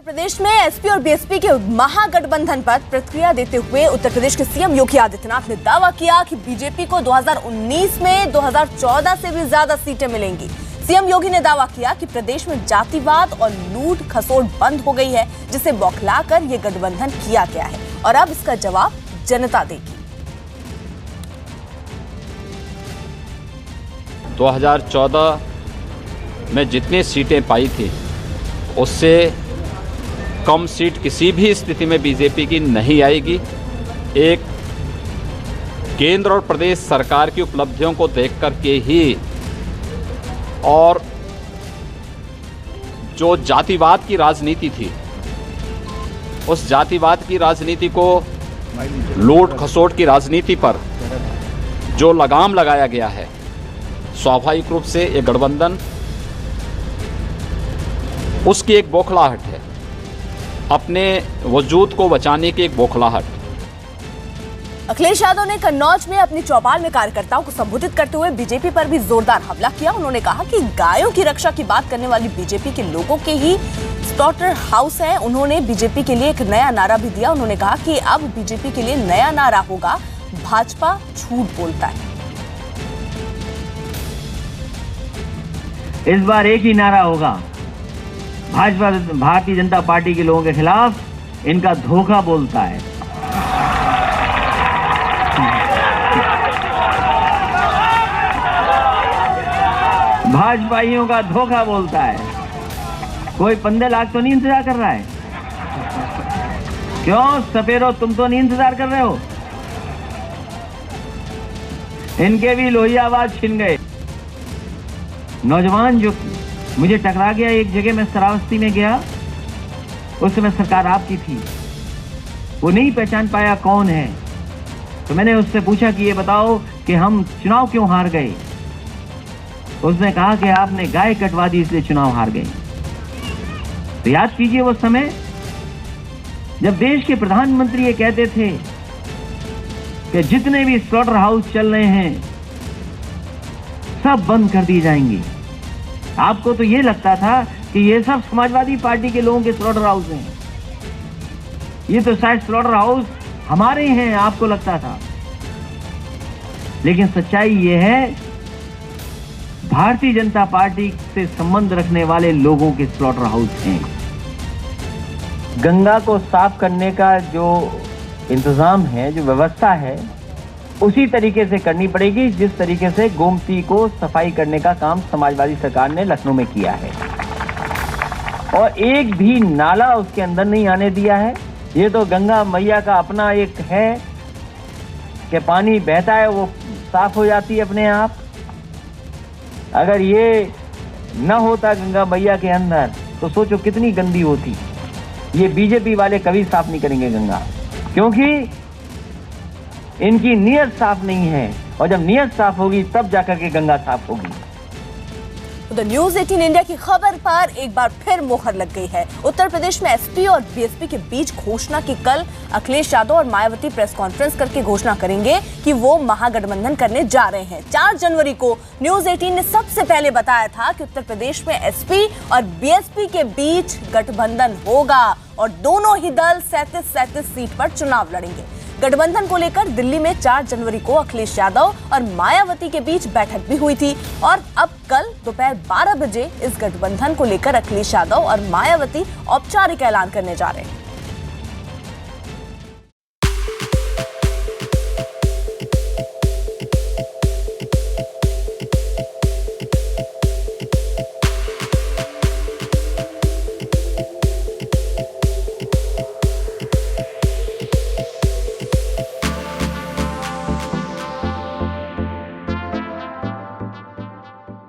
प्रदेश में एसपी और बीएसपी के महागठबंधन पर प्रतिक्रिया देते हुए उत्तर प्रदेश के सीएम योगी आदित्यनाथ ने दावा किया कि बीजेपी को 2019 में 2014 से भी ज्यादा सीटें मिलेंगी। सीएम योगी ने दावा किया कि प्रदेश में जातिवाद और लूट खसोट बंद हो गई है, जिसे बौखलाकर ये गठबंधन किया गया है और अब इसका जवाब जनता देगी। 2014 में जितनी सीटें पाई थी उससे कम सीट किसी भी स्थिति में बीजेपी की नहीं आएगी। एक केंद्र और प्रदेश सरकार की उपलब्धियों को देख कर के ही और जो जातिवाद की राजनीति थी, उस जातिवाद की राजनीति को, लूट खसोट की राजनीति पर जो लगाम लगाया गया है, स्वाभाविक रूप से ये गठबंधन उसकी एक बौखलाहट है, अपने वजूद को बचाने की एक बौखलाहट। अखिलेश यादव ने कन्नौज में अपनी चौपाल में कार्यकर्ताओं को संबोधित करते हुए बीजेपी पर भी जोरदार हमला किया। उन्होंने कहा कि गायों की रक्षा की बात करने वाली बीजेपी के लोगों के ही स्लॉटर हाउस है। उन्होंने बीजेपी के लिए एक नया नारा भी दिया। उन्होंने कहा कि अब बीजेपी के लिए नया नारा होगा, भाजपा झूठ बोलता है। इस बार एक ही नारा होगा, भाजपा भारतीय जनता पार्टी के लोगों के खिलाफ इनका धोखा बोलता है। भाजपाइयों का धोखा बोलता है। कोई 15 लाख तो नहीं इंतजार कर रहा है? क्यों सपेरो, तुम तो नहीं इंतजार कर रहे हो? इनके भी लोहियाबाद छिन गए। नौजवान जो मुझे टकरा गया एक जगह, मैं श्रावस्ती में गया, उस समय सरकार आपकी थी, वो नहीं पहचान पाया कौन है। तो मैंने उससे पूछा कि ये बताओ कि हम चुनाव क्यों हार गए। उसने कहा कि आपने गाय कटवा दी इसलिए चुनाव हार गए। तो याद कीजिए वो समय जब देश के प्रधानमंत्री ये कहते थे कि जितने भी स्लॉटर हाउस चल रहे हैं सब बंद कर दिए जाएंगे। आपको तो ये लगता था कि ये सब समाजवादी पार्टी के लोगों के स्लॉटर हाउस हैं, ये तो शायद स्लॉटर हाउस हमारे हैं, आपको लगता था। लेकिन सच्चाई ये है, भारतीय जनता पार्टी से संबंध रखने वाले लोगों के स्लॉटर हाउस हैं। गंगा को साफ करने का जो इंतजाम है, जो व्यवस्था है, उसी तरीके से करनी पड़ेगी जिस तरीके से गोमती को सफाई करने का काम समाजवादी सरकार ने लखनऊ में किया है, और एक भी नाला उसके अंदर नहीं आने दिया है। ये तो गंगा मैया का अपना एक है कि पानी बहता है वो साफ हो जाती है अपने आप। अगर ये न होता गंगा मैया के अंदर तो सोचो कितनी गंदी होती। ये बीजेपी वाले कभी साफ नहीं करेंगे गंगा, क्योंकि इनकी नीयत साफ नहीं है, और जब नीयत साफ होगी तब जाकर के गंगा साफ होगी। तो न्यूज़ 18 इंडिया की खबर पर एक बार फिर मोहर लग गई है। उत्तर प्रदेश में एसपी और बीएसपी के बीच घोषणा की कल अखिलेश यादव और मायावती प्रेस कॉन्फ्रेंस करके घोषणा करेंगे कि वो महागठबंधन करने जा रहे हैं। 4 जनवरी को न्यूज़ 18 ने सबसे पहले बताया था कि उत्तर प्रदेश में एसपी और बीएसपी के बीच गठबंधन होगा और दोनों ही दल 37 सीट पर चुनाव लड़ेंगे। गठबंधन को लेकर दिल्ली में 4 जनवरी को अखिलेश यादव और मायावती के बीच बैठक भी हुई थी और अब कल दोपहर 12 बजे इस गठबंधन को लेकर अखिलेश यादव और मायावती औपचारिक ऐलान करने जा रहे हैं।